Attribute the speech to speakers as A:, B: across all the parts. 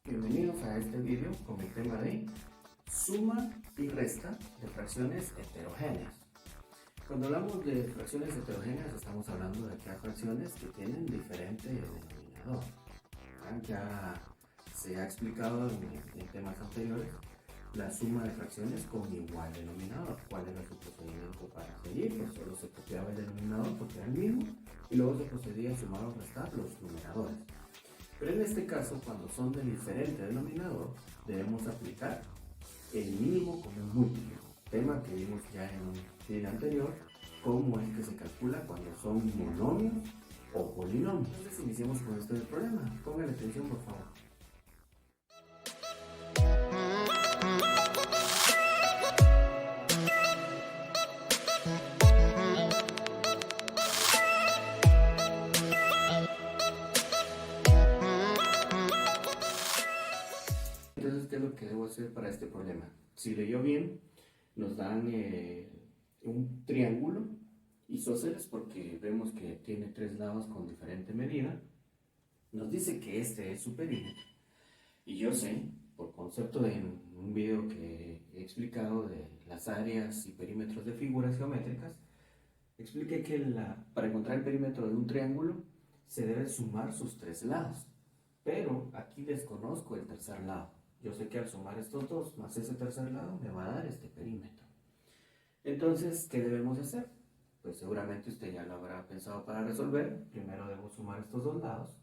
A: Bienvenidos a este video con el tema de suma y resta de fracciones heterogéneas. Cuando hablamos de fracciones heterogéneas estamos hablando de que hay fracciones que tienen diferente denominador. Ya se ha explicado en temas anteriores la suma de fracciones con igual denominador. ¿Cuál era su procedimiento para seguir? Pues solo se copiaba el denominador porque era el mismo y luego se procedía a sumar o restar los numeradores. Pero en este caso, cuando son de diferente denominador, debemos aplicar el mínimo común múltiplo, tema que vimos ya en un video anterior, cómo es que se calcula cuando son monomios o polinomios. Entonces iniciemos con este problema. Póngale atención, por favor. Entonces, ¿qué es lo que debo hacer para este problema? Si leyó bien, nos dan un triángulo isósceles porque vemos que tiene tres lados con diferente medida. Nos dice que este es su perímetro. Y yo sé, por concepto de un video que he explicado de las áreas y perímetros de figuras geométricas, expliqué que para encontrar el perímetro de un triángulo se debe sumar sus tres lados. Pero aquí desconozco el tercer lado. Yo sé que al sumar estos dos más ese tercer lado me va a dar este perímetro. Entonces, ¿qué debemos hacer? Pues seguramente usted ya lo habrá pensado para resolver. Primero debo sumar estos dos lados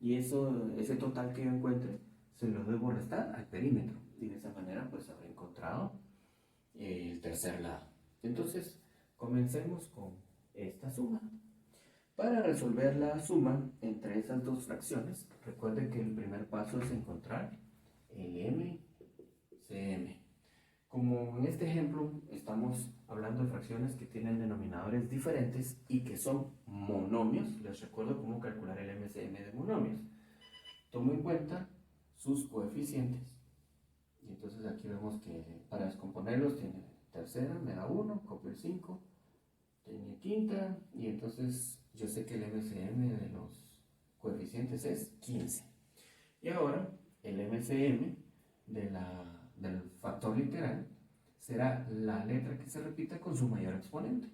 A: y ese total que yo encuentre se lo debo restar al perímetro. Y de esa manera pues habré encontrado el tercer lado. Entonces, comencemos con esta suma. Para resolver la suma entre esas dos fracciones, recuerden que el primer paso es encontrar el MCM. Como en este ejemplo estamos hablando de fracciones que tienen denominadores diferentes y que son monomios, les recuerdo cómo calcular el MCM de monomios. Tomo en cuenta sus coeficientes. Y entonces aquí vemos que para descomponerlos tiene tercera, me da 1, copio el 5, tiene quinta, y entonces yo sé que el MCM de los coeficientes es 15. Y ahora el MCM del factor literal será la letra que se repita con su mayor exponente,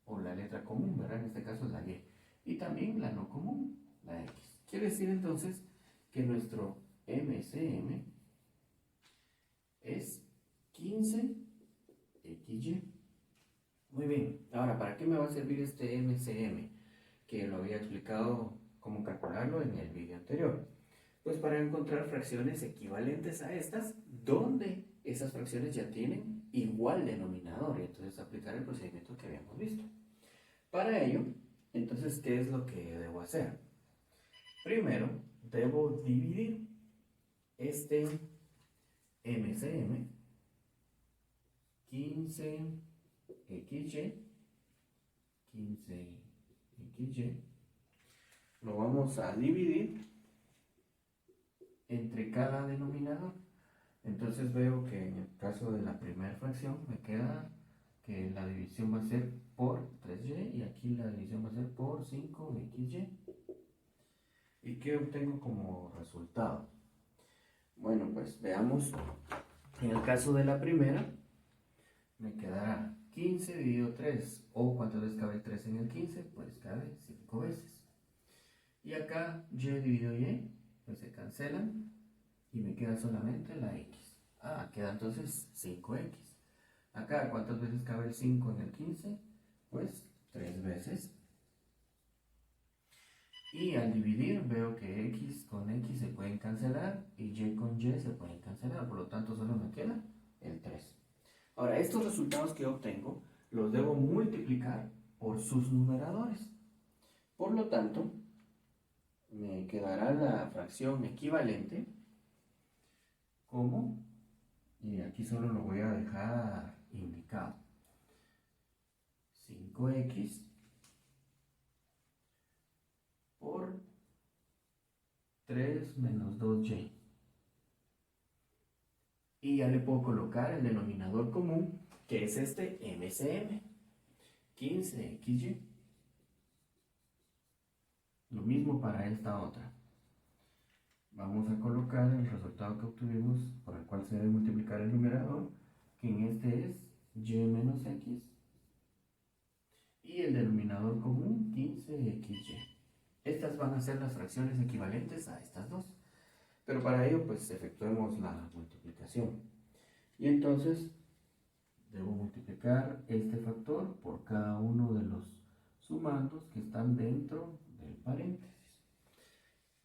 A: o la letra común, ¿verdad? En este caso es la Y. Y también la no común, la X. Quiere decir entonces que nuestro MCM es 15XY. Muy bien, ahora, ¿para qué me va a servir este MCM? Que lo había explicado cómo calcularlo en el video anterior. Pues para encontrar fracciones equivalentes a estas, donde esas fracciones ya tienen igual denominador, y entonces aplicar el procedimiento que habíamos visto. Para ello, entonces, ¿qué es lo que debo hacer? Primero, debo dividir este MCM 15XY, 15XY, lo vamos a dividir entre cada denominador. Entonces veo que en el caso de la primera fracción me queda que la división va a ser por 3y y aquí la división va a ser por 5xy. ¿Y qué obtengo como resultado? Bueno, pues veamos. En el caso de la primera me quedará 15 dividido 3, o ¿cuántas veces cabe el 3 en el 15? Pues cabe 5 veces. Y acá y dividido y pues se cancelan y me queda solamente la x. Queda entonces 5x. Acá, ¿cuántas veces cabe el 5 en el 15? Pues 3 veces. Y al dividir veo que x con x se pueden cancelar y y con y se pueden cancelar. Por lo tanto, solo me queda el 3. Ahora, estos resultados que obtengo los debo multiplicar por sus numeradores. Por lo tanto, me quedará la fracción equivalente como, y aquí solo lo voy a dejar indicado, 5x por 3 menos 2y. Y ya le puedo colocar el denominador común, que es este MCM, 15xy. Lo mismo para esta otra. Vamos a colocar el resultado que obtuvimos por el cual se debe multiplicar el numerador, que en este es y menos x, y el denominador común 15xy. Estas van a ser las fracciones equivalentes a estas dos, pero para ello pues efectuemos la multiplicación. Y entonces debo multiplicar este factor por cada uno de los sumandos que están dentro del paréntesis.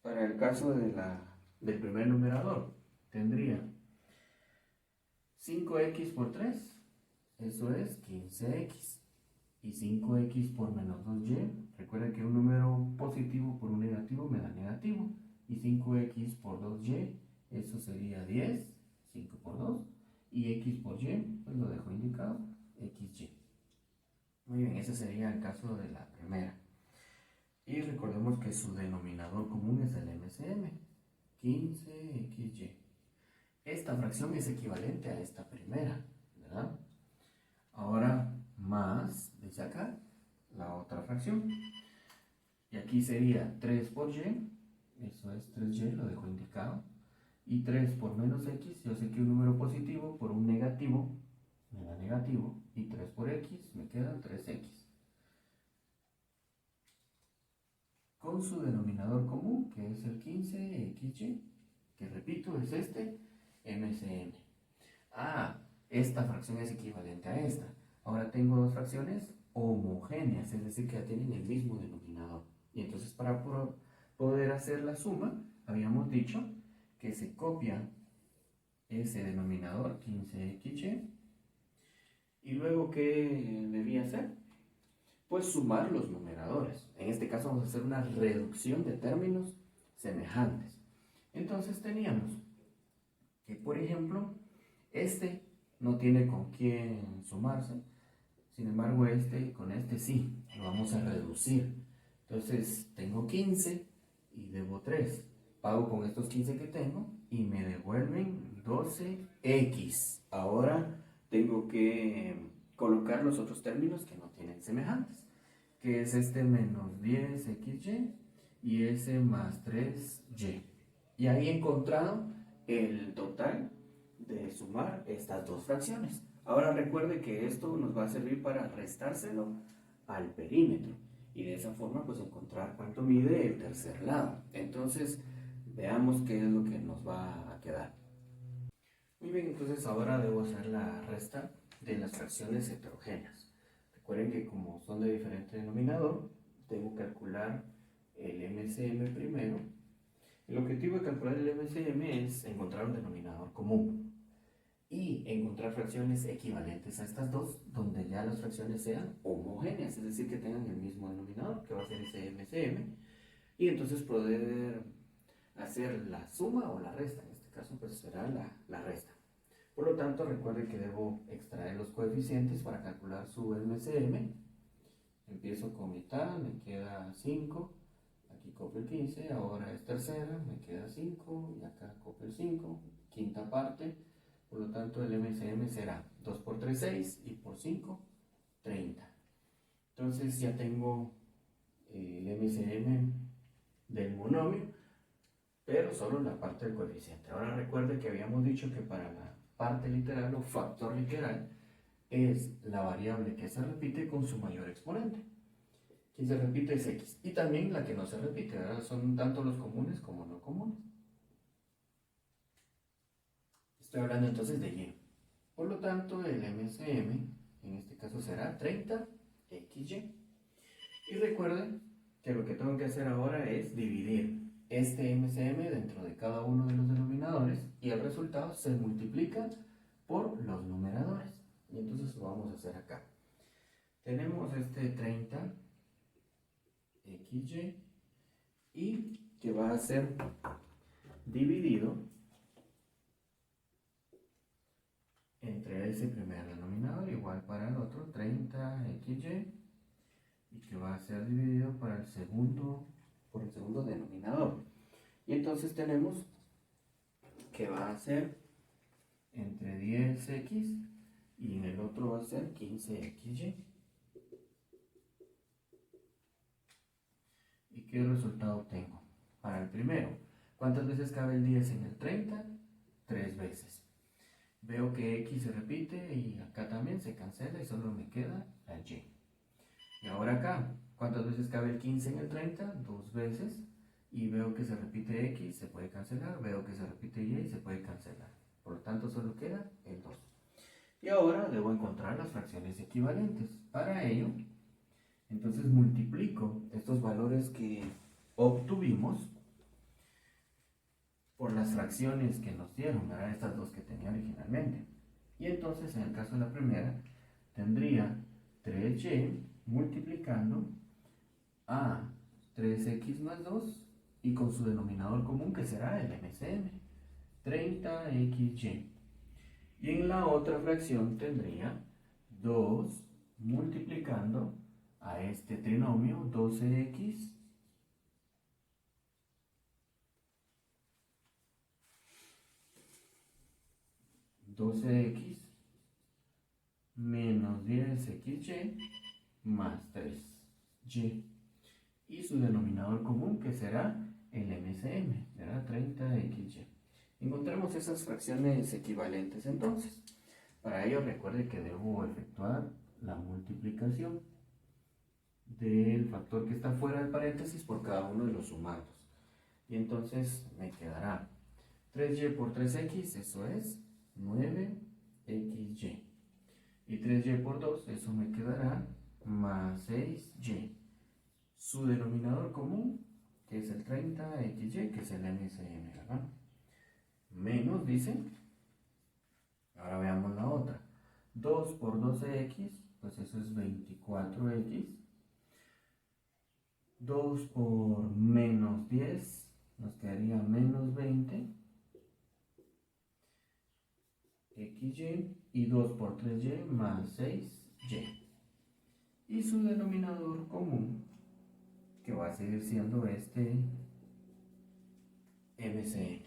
A: Para el caso del primer numerador, tendría 5x por 3, eso es 15x. Y 5x por menos 2y, recuerda que un número positivo por un negativo me da negativo. Y 5x por 2y, eso sería 10, 5 por 2. Y x por y, pues lo dejo indicado, xy. Muy bien, ese sería el caso de la primera. Y recordemos que su denominador común es el MCM, 15xy. Esta fracción es equivalente a esta primera, ¿verdad? Ahora más, dice acá, la otra fracción. Y aquí sería 3 por y, eso es 3y, lo dejo indicado. Y 3 por menos x, yo sé que un número positivo por un negativo me da negativo. Y 3 por x me queda 3x. Con su denominador común, que es el 15xy, que repito, es este MCM. Ah, esta fracción es equivalente a esta. Ahora tengo dos fracciones homogéneas, es decir, que ya tienen el mismo denominador. Y entonces para poder hacer la suma, habíamos dicho que se copia ese denominador, 15xy, y luego, ¿qué debía hacer? Pues sumar los numeradores. En este caso vamos a hacer una reducción de términos semejantes. Entonces teníamos que, por ejemplo, este no tiene con quién sumarse. Sin embargo, con este sí, lo vamos a reducir. Entonces, tengo 15 y debo 3. Pago con estos 15 que tengo y me devuelven 12x. Ahora tengo que colocar los otros términos que no tienen semejantes, que es este menos 10xy y ese más 3y. Y ahí he encontrado el total de sumar estas dos fracciones. Ahora recuerde que esto nos va a servir para restárselo al perímetro y de esa forma pues encontrar cuánto mide el tercer lado. Entonces veamos qué es lo que nos va a quedar. Muy bien, entonces ahora debo hacer la resta de las fracciones heterogéneas. Recuerden que como son de diferente denominador, debo calcular el MCM primero. El objetivo de calcular el MCM es encontrar un denominador común y encontrar fracciones equivalentes a estas dos, donde ya las fracciones sean homogéneas, es decir, que tengan el mismo denominador, que va a ser ese MCM, y entonces poder hacer la suma o la resta. En este caso pues será la resta. Por lo tanto, recuerde que debo extraer los coeficientes para calcular su MCM. Empiezo con mitad, me queda 5, aquí copio el 15, ahora es tercera, me queda 5, y acá copio el 5, quinta parte. Por lo tanto, el MCM será 2 por 3, 6, y por 5, 30. Entonces ya tengo el MCM del monomio, pero solo la parte del coeficiente. Ahora recuerde que habíamos dicho que para la parte literal o factor literal es la variable que se repite con su mayor exponente. Quien se repite es x. Y también la que no se repite, ¿verdad? Son tanto los comunes como no comunes. Estoy hablando entonces de y. Por lo tanto, el MCM en este caso será 30xy. Y recuerden que lo que tengo que hacer ahora es dividir este MCM dentro de cada uno de los denominadores y el resultado se multiplica por los numeradores. Y entonces lo vamos a hacer acá. Tenemos este 30xy y que va a ser dividido entre ese primer denominador, igual para el otro, 30xy, y que va a ser dividido por el segundo denominador. Y entonces tenemos que va a ser entre 10x y en el otro va a ser 15xy. ¿Y qué resultado obtengo? Para el primero, ¿Cuántas veces cabe el 10 en el 30? 3 veces. Veo que X se repite y acá también se cancela y solo me queda la Y. Y ahora acá, ¿cuántas veces cabe el 15 en el 30? 2 veces. Y veo que se repite X, se puede cancelar. Veo que se repite Y, se puede cancelar. Por lo tanto, solo queda el 2. Y ahora debo encontrar las fracciones equivalentes. Para ello, entonces multiplico estos valores que obtuvimos por las fracciones que nos dieron, ¿verdad? Estas dos que tenía originalmente. Y entonces, en el caso de la primera, tendría 3y multiplicando a 3x más 2 y con su denominador común que será el MCM, 30xy. Y en la otra fracción tendría 2 multiplicando a este trinomio 12x menos 10xy más 3y. Y su denominador común que será el MCM, será 30xy. Encontremos esas fracciones equivalentes entonces. Para ello recuerde que debo efectuar la multiplicación del factor que está fuera del paréntesis por cada uno de los sumados. Y entonces me quedará 3y por 3x, eso es 9xy. Y 3y por 2, eso me quedará más 6y. Su denominador común, que es el 30xy, que es el MCM, ¿verdad? Menos, dice. Ahora veamos la otra. 2 por 12x, pues eso es 24x. 2 por menos 10, nos quedaría menos 20xy. Y 2 por 3y más 6y. Y su denominador común, que va a seguir siendo este MCM.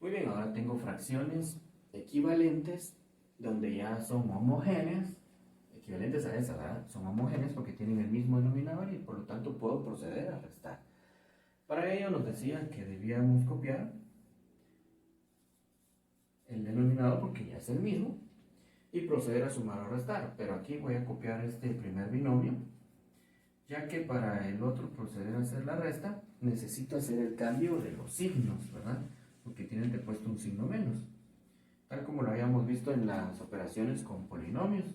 A: Muy bien, ahora tengo fracciones equivalentes donde ya son homogéneas, equivalentes a esa, ¿verdad? Son homogéneas porque tienen el mismo denominador y por lo tanto puedo proceder a restar. Para ello nos decían que debíamos copiar el denominador porque ya es el mismo y proceder a sumar o restar, pero aquí voy a copiar este primer binomio, ya que para el otro proceder a hacer la resta necesito hacer el cambio de los signos, ¿verdad? Porque tienen de puesto un signo menos, tal como lo habíamos visto en las operaciones con polinomios,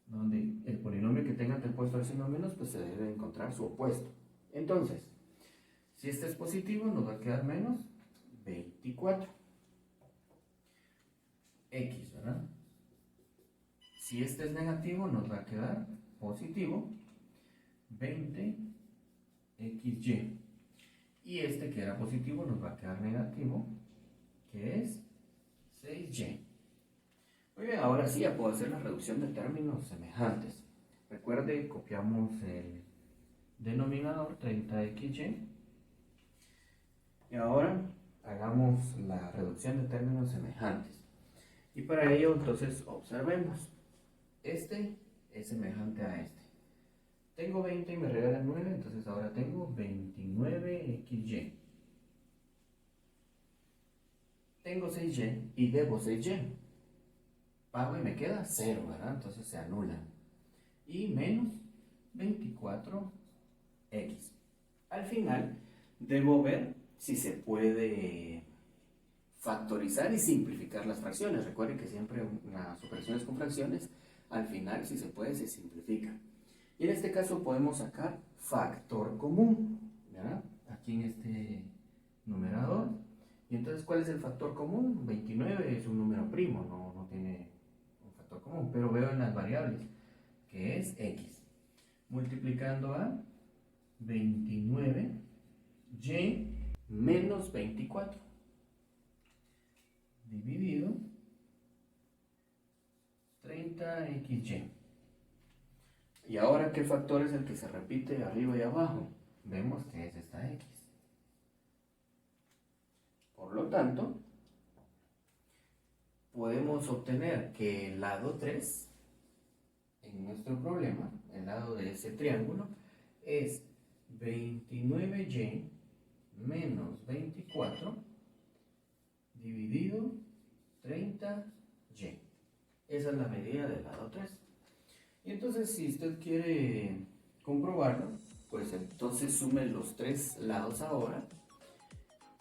A: donde el polinomio que tenga puesto el signo menos, pues se debe encontrar su opuesto. Entonces, si este es positivo, nos va a quedar menos 24x, ¿verdad? Si este es negativo, nos va a quedar positivo 20xy. Y este que era positivo nos va a quedar negativo, que es 6y. Muy bien, ahora sí ya puedo hacer la reducción de términos semejantes. Recuerde, copiamos el denominador 30xy. Y ahora hagamos la reducción de términos semejantes. Y para ello, entonces, observemos. Este es semejante a este. Tengo 20 y me regalan 9, entonces ahora tengo 29xy. Tengo 6y y debo 6y. Pago y me queda 0, ¿verdad? Entonces se anula. Y menos 24x. Al final, debo ver si se puede factorizar y simplificar las fracciones. Recuerden que siempre las operaciones con fracciones, al final, si se puede, se simplifica. Y en este caso podemos sacar factor común, ¿verdad? Aquí en este numerador. Y entonces, ¿cuál es el factor común? 29 es un número primo, no tiene un factor común, pero veo en las variables que es x. Multiplicando a 29y menos 24 dividido 30xy. Y ahora, ¿qué factor es el que se repite arriba y abajo? Vemos que es esta x. Por lo tanto, podemos obtener que el lado 3, en nuestro problema, el lado de ese triángulo, es 29y menos 24 dividido 30y. Esa es la medida del lado 3. Y entonces, si usted quiere comprobarlo, pues entonces sume los tres lados ahora,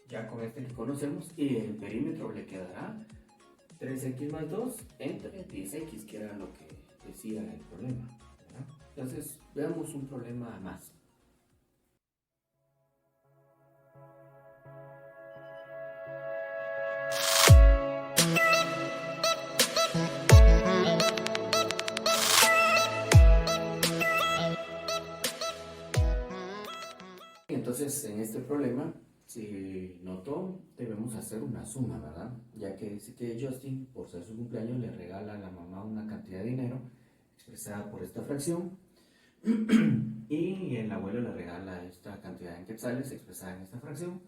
A: ya con este que conocemos, y el perímetro le quedará 3x más 2 entre 10x, que era lo que decía el problema, ¿verdad? Entonces, veamos un problema más. Entonces, en este problema, si notó, debemos hacer una suma, ¿verdad? Ya que dice que Justin, por ser su cumpleaños, le regala a la mamá una cantidad de dinero expresada por esta fracción y el abuelo le regala esta cantidad en quetzales expresada en esta fracción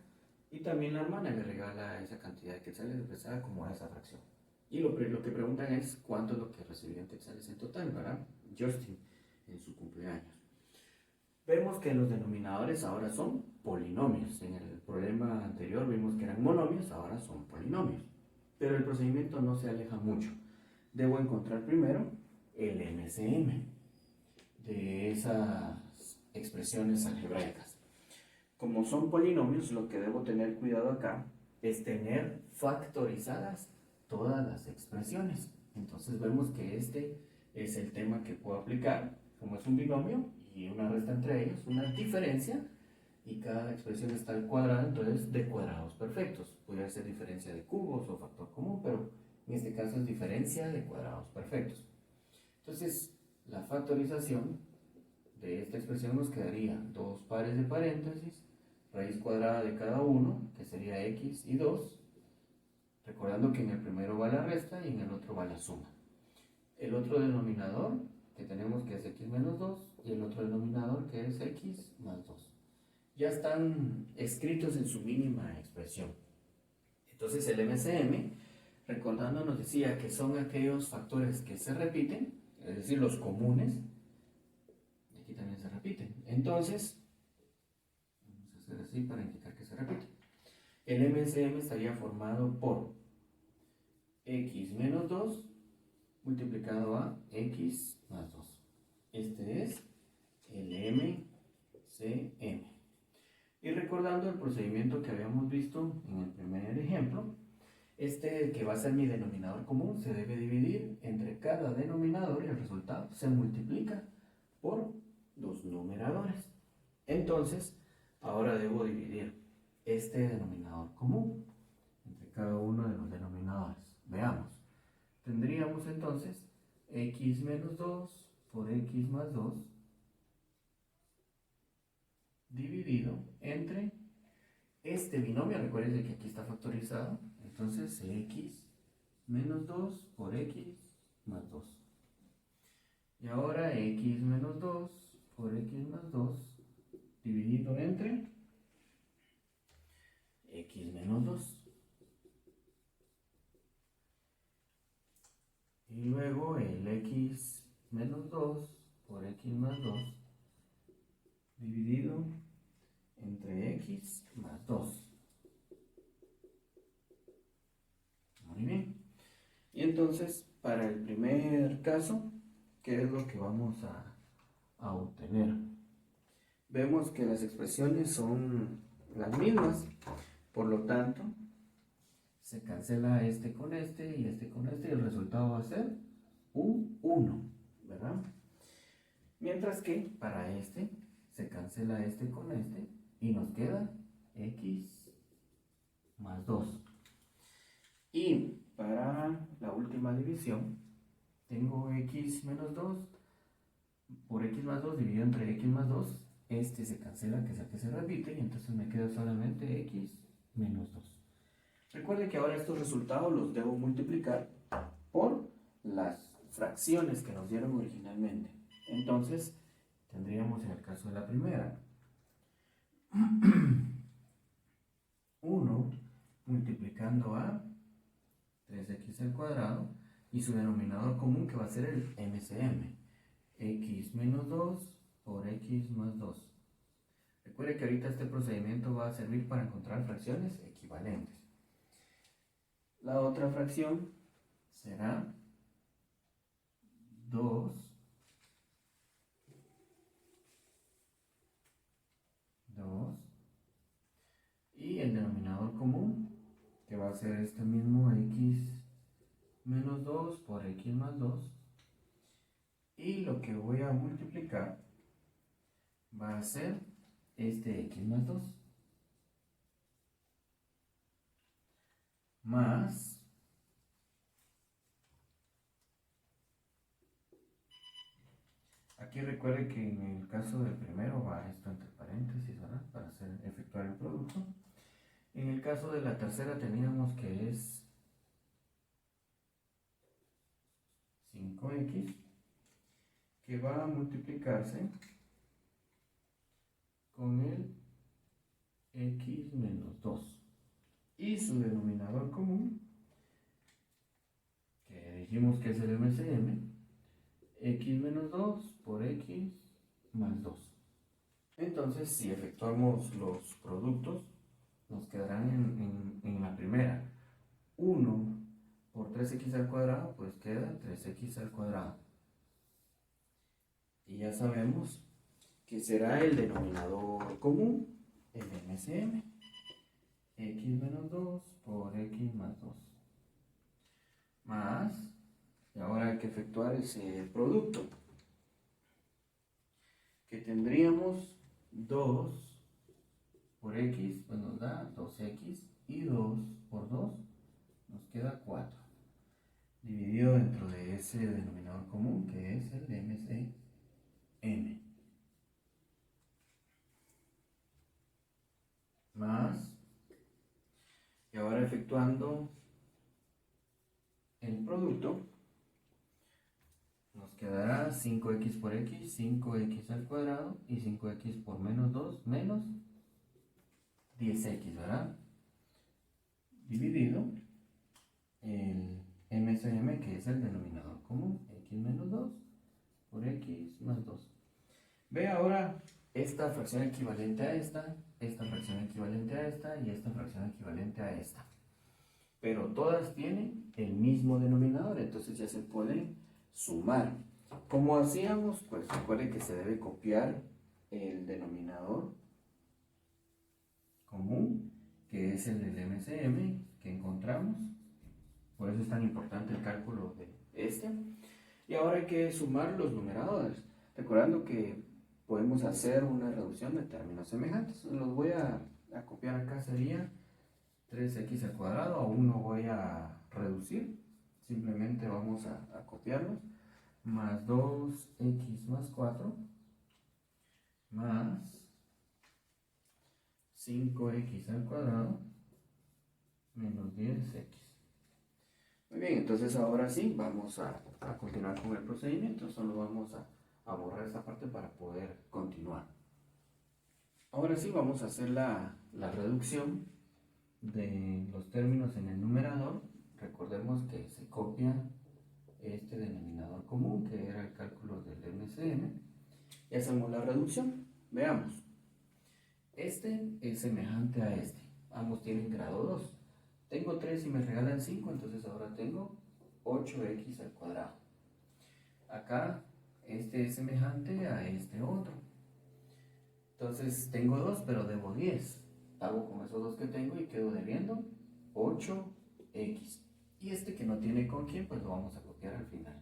A: y también la hermana le regala esa cantidad de quetzales expresada como esa fracción. Y lo que preguntan es cuánto es lo que recibió en quetzales en total, ¿verdad? Justin en su cumpleaños. Vemos que los denominadores ahora son polinomios. En el problema anterior vimos que eran monomios, ahora son polinomios. Pero el procedimiento no se aleja mucho. Debo encontrar primero el MCM de esas expresiones algebraicas. Como son polinomios, lo que debo tener cuidado acá es tener factorizadas todas las expresiones. Entonces vemos que este es el tema que puedo aplicar. Como es un binomio y una resta entre ellos, una diferencia, y cada expresión está al cuadrado, entonces de cuadrados perfectos. Puede ser diferencia de cubos o factor común, pero en este caso es diferencia de cuadrados perfectos. Entonces, la factorización de esta expresión nos quedaría dos pares de paréntesis, raíz cuadrada de cada uno, que sería x y 2, recordando que en el primero va la resta y en el otro va la suma. El otro denominador que tenemos que es x menos 2 y el otro denominador que es x más 2. Ya están escritos en su mínima expresión. Entonces el MCM, recordando, nos decía que son aquellos factores que se repiten, es decir, los comunes. Aquí también se repiten. Entonces, vamos a hacer así para indicar que se repite. El MCM estaría formado por x menos 2 multiplicado a x más 2. Este es el MCM. Y recordando el procedimiento que habíamos visto en el primer ejemplo, este que va a ser mi denominador común se debe dividir entre cada denominador y el resultado se multiplica por los numeradores. Entonces, ahora debo dividir este denominador común entre cada uno de los denominadores. Veamos. Tendríamos entonces x menos 2 por x más 2 dividido entre este binomio. Recuerden que aquí está factorizado, entonces x menos 2 por x más 2. Y ahora x menos 2 por x más 2 dividido entre x menos 2. Y luego el x menos 2 por x más 2 dividido entre x más 2. Muy bien. Y entonces, para el primer caso, ¿qué es lo que vamos a obtener? Vemos que las expresiones son las mismas, por lo tanto, se cancela este con este y este con este, y el resultado va a ser un 1, ¿verdad? Mientras que para este, se cancela este con este, y nos queda x más 2. Y para la última división, tengo x menos 2 por x más 2 dividido entre x más 2. Este se cancela, que es el que se repite, y entonces me queda solamente x menos 2. Recuerden que ahora estos resultados los debo multiplicar por las fracciones que nos dieron originalmente. Entonces, tendríamos en el caso de la primera 1 multiplicando a 3x al cuadrado y su denominador común, que va a ser el MCM, x menos 2 por x más 2. Recuerde que ahorita este procedimiento va a servir para encontrar fracciones equivalentes. La otra fracción será 2 y el denominador común, que va a ser este mismo x menos 2 por x más 2, y lo que voy a multiplicar va a ser este x más 2 más aquí recuerde que en el caso del primero va esto entre paréntesis, ¿verdad? Para efectuar el producto. En el caso de la tercera teníamos que es 5x, que va a multiplicarse con el x menos 2 y su denominador común, que dijimos que es el MCM, x menos 2 por x más 2. Entonces, si efectuamos los productos, nos quedarán en la primera 1 por 3x al cuadrado, pues queda 3x al cuadrado. Y ya sabemos que será el denominador común, el MCM, x menos 2 por x más 2. Más, y ahora hay que efectuar ese producto, que tendríamos 2 por x, pues nos da 2x, y 2 por 2 nos queda 4, dividido dentro de ese denominador común que es el MCM. Más, y ahora efectuando el producto, nos quedará 5x por x, 5x al cuadrado, y 5x por menos 2, menos 10x, ¿verdad? Dividido el MCM, que es el denominador común, x menos 2 por x más 2. Ve ahora esta fracción equivalente a esta fracción equivalente a esta, y esta fracción equivalente a esta. Pero todas tienen el mismo denominador, entonces ya se pueden sumar. ¿Cómo hacíamos? Pues recuerde que se debe copiar el denominador común, que es el del MCM que encontramos. Por eso es tan importante el cálculo de este. Y ahora hay que sumar los numeradores, recordando que podemos hacer una reducción de términos semejantes. Los voy a copiar acá, sería 3x al cuadrado, aún no voy a reducir, simplemente vamos a copiarlos, más 2x más 4, más 5x al cuadrado, menos 10x. Muy bien, entonces ahora sí, vamos a continuar con el procedimiento, solo vamos a borrar esta parte para poder continuar. Ahora sí, vamos a hacer la reducción de los términos en el numerador. Recordemos que se copia este denominador común, que era el cálculo del MCM, y hacemos la reducción. Veamos, este es semejante a este, ambos tienen grado 2. Tengo 3 y me regalan 5, entonces ahora tengo 8x al cuadrado. Acá este es semejante a este otro, entonces tengo 2 pero debo 10. Hago con esos dos que tengo y quedo debiendo 8x. Y este que no tiene con quién, pues lo vamos a copiar al final.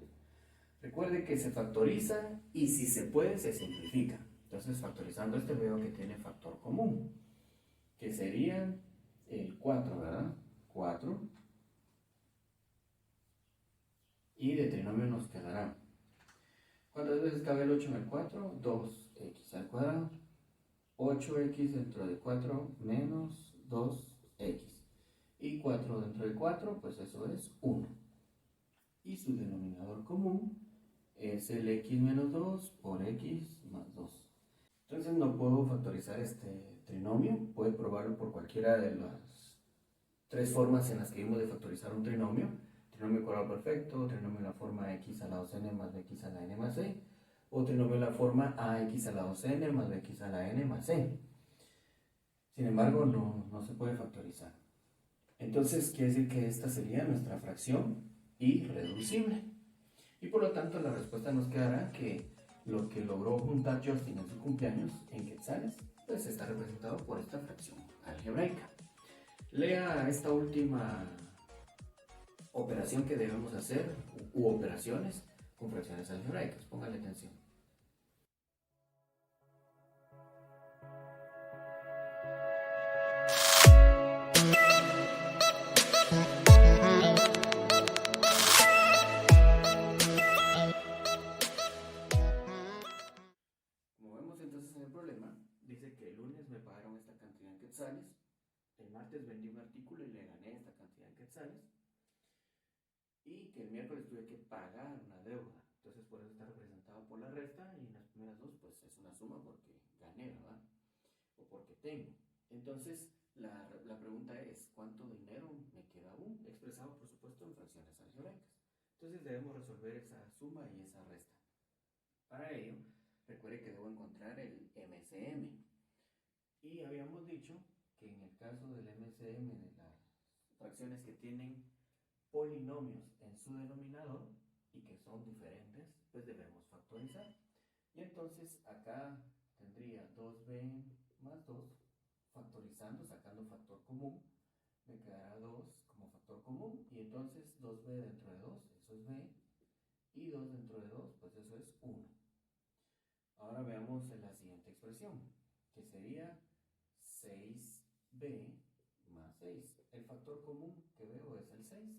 A: Recuerde que se factoriza y si se puede se simplifica. Entonces factorizando este veo que tiene factor común, que sería el 4, ¿verdad? 4. Y de trinomio nos quedará. ¿Cuántas veces cabe el 8 en el 4? 2x al cuadrado. 8x dentro de 4 menos 2x. Y 4 dentro de 4, pues eso es 1. Y su denominador común es el x menos 2 por x más 2. Entonces no puedo factorizar este trinomio. Puede probarlo por cualquiera de las 3 formas en las que vimos de factorizar un trinomio. Trinomio cuadrado perfecto, trinomio en la forma x a la 2n más bx a la n más c, o trinomio en la forma ax a la 2n más bx a la n más c. Sin embargo, no se puede factorizar. Entonces, quiere decir que esta sería nuestra fracción irreducible. Y por lo tanto, la respuesta nos quedará que lo que logró juntar Justin en su cumpleaños en quetzales, pues está representado por esta fracción algebraica. Lea esta última operación que debemos hacer, u operaciones con fracciones algebraicas. Póngale atención. Como vemos entonces en el problema, dice que el lunes me pagaron esta cantidad en quetzales, el martes vendí un artículo y le gané esta cantidad en quetzales, y que el miércoles tuve que pagar una deuda. Entonces por eso está representado por la resta, y en las primeras dos pues es una suma porque gané, ¿verdad? O porque tengo. Entonces la pregunta es, ¿cuánto dinero me queda aún? Expresado por supuesto en fracciones algebraicas. Entonces debemos resolver esa suma y esa resta. Para ello, recuerde que debo encontrar el MCM. Y habíamos dicho que en el caso del MCM de las fracciones que tienen polinomios en su denominador y que son diferentes, pues debemos factorizar. Y entonces acá tendría 2b más 2, factorizando, sacando factor común, me quedará 2 como factor común, y entonces 2b dentro de 2, eso es b, y 2 dentro de 2, pues eso es 1. Ahora veamos la siguiente expresión, que sería 6b más 6. El factor común que veo es el 6.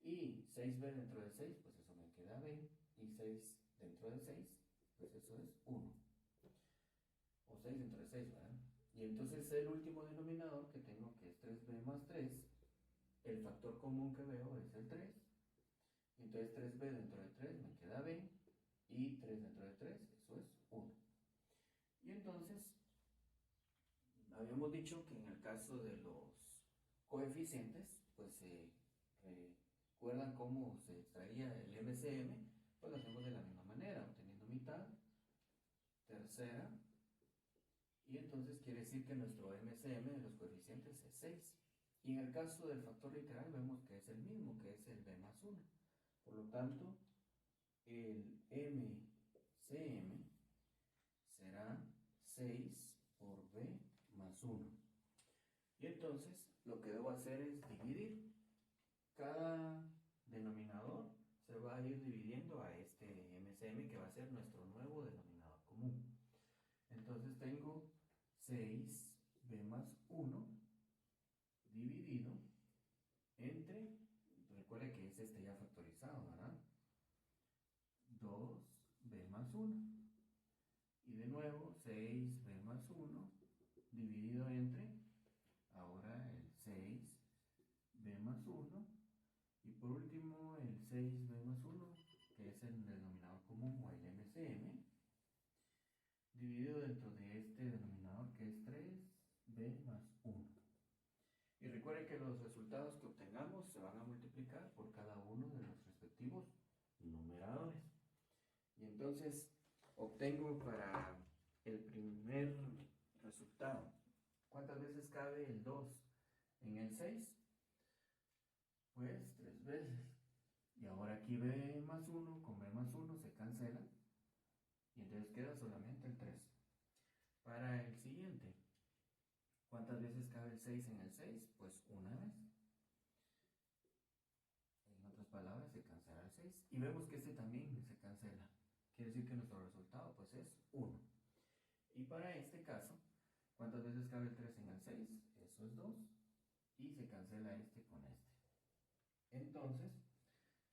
A: Y 6b dentro de 6, pues eso me queda b. Y 6 dentro de 6, pues eso es 1. O 6 dentro de 6, ¿verdad? Y entonces el último denominador que tengo, que es 3b más 3, el factor común que veo es el 3. Entonces 3b dentro de 3 me queda b. Y 3 dentro de 3, eso es 1. Y entonces, habíamos dicho que en el caso de los coeficientes, pues se recuerdan cómo se extraía el MCM, pues lo hacemos de la misma manera, obteniendo mitad, tercera, y entonces quiere decir que nuestro MCM de los coeficientes es 6. Y en el caso del factor literal vemos que es el mismo, que es el b más 1. Por lo tanto, el MCM será 6 por b más 1. Y entonces lo que debo hacer es dividir. Cada denominador se va a ir dividiendo a este MCM, que va a ser nuestro nuevo denominador común. Entonces tengo 6b más 1 dividido entre, recuerde que es este ya factorizado, ¿verdad? 2b más 1. Y de nuevo 6b más 1 dividido entre, ahora el 6b más 1. Y por último el 6b más 1, que es el denominador común o el MCM, dividido dentro de este denominador que es 3b más 1. Y recuerde que los resultados que obtengamos se van a multiplicar por cada uno de los respectivos numeradores. Y entonces obtengo para el primer resultado, ¿cuántas veces cabe el 2 en el 6? Pues 3 veces. Y ahora aquí b más 1 con b más 1 se cancelan. Y entonces queda solamente el 3. Para el siguiente, ¿cuántas veces cabe el 6 en el 6? Pues una vez. En otras palabras, se cancela el 6. Y vemos que este también se cancela. Quiere decir que nuestro resultado pues es 1. Y para este caso, ¿cuántas veces cabe el 3 en el 6? Eso es 2. Y se cancela este con este. Entonces,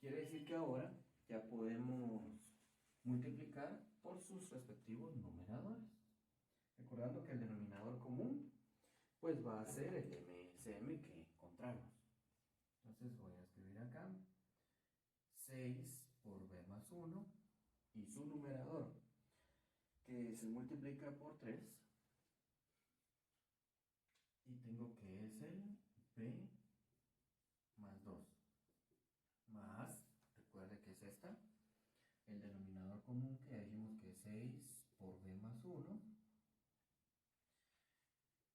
A: quiere decir que ahora ya podemos multiplicar por sus respectivos numeradores. Recordando que el denominador común pues va a ser el MCM que encontramos. Entonces voy a escribir acá 6 por b más 1 y su numerador, que se multiplica por 3, y tengo que es el b más 2, más, recuerde que es esta, el denominador común que dijimos que es 6 por b más 1,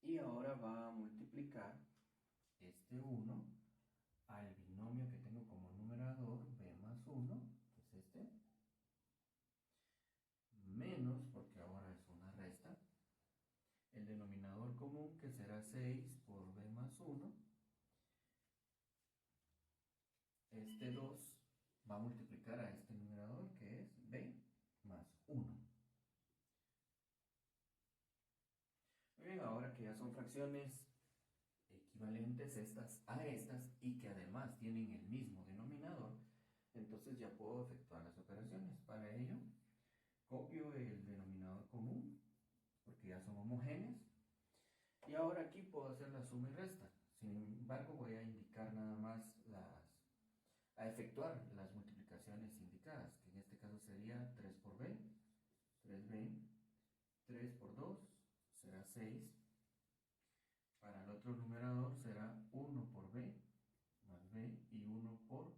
A: Y ahora va a multiplicar este 1 al binomio que tengo como numerador, b más 1, que es este, menos, porque ahora es una resta, el denominador común, que será 6 por b más 1. Este 2 va a multiplicar a este numerador, que es b más 1. Muy bien, ahora que ya son fracciones equivalentes estas a estas y que además tienen el mismo denominador, entonces ya puedo efectuar las operaciones. Para ello, copio el denominador común, porque ya son homogéneos, y ahora aquí puedo hacer la suma y resta. Sin embargo, voy a indicar nada más a efectuar las multiplicaciones indicadas, que en este caso sería 3 por b, 3b, 3 por 2 será 6. Para el otro numerador será 1 por b más b, y 1 por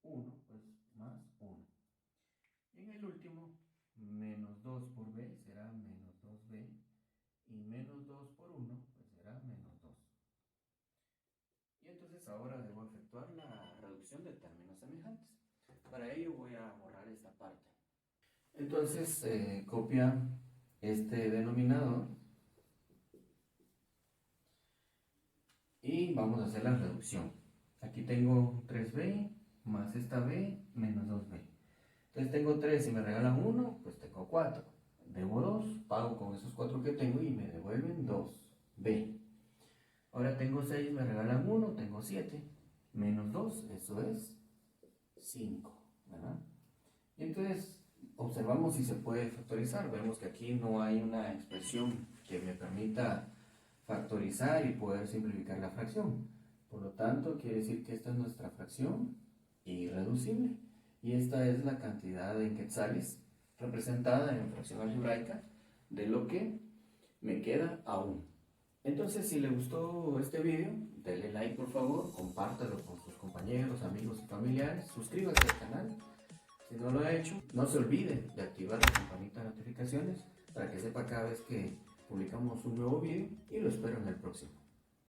A: 1, pues más 1. Y en el último, menos 2 por b será menos 2b, y menos 2 por 1, pues será menos 2. Y entonces ahora debo efectuar la reducción de términos semejantes. Para ello voy a borrar esta parte. Entonces copia este denominador y vamos a hacer la reducción. Aquí tengo 3b más esta b menos 2b. Entonces tengo 3 y me regalan 1, pues tengo 4. Debo 2, pago con esos 4 que tengo y me devuelven 2b. Ahora tengo 6, me regalan 1, tengo 7. Menos 2, eso es 5, ¿verdad? Y entonces observamos si se puede factorizar. Vemos que aquí no hay una expresión que me permita factorizar y poder simplificar la fracción. Por lo tanto, quiere decir que esta es nuestra fracción irreducible. Y esta es la cantidad en quetzales representada en fracción algebraica de lo que me queda aún. Entonces, si le gustó este video, denle like por favor, compártalo con sus compañeros, amigos y familiares, suscríbase al canal. Si no lo ha hecho, no se olvide de activar la campanita de notificaciones para que sepa cada vez que publicamos un nuevo video, y lo espero en el próximo.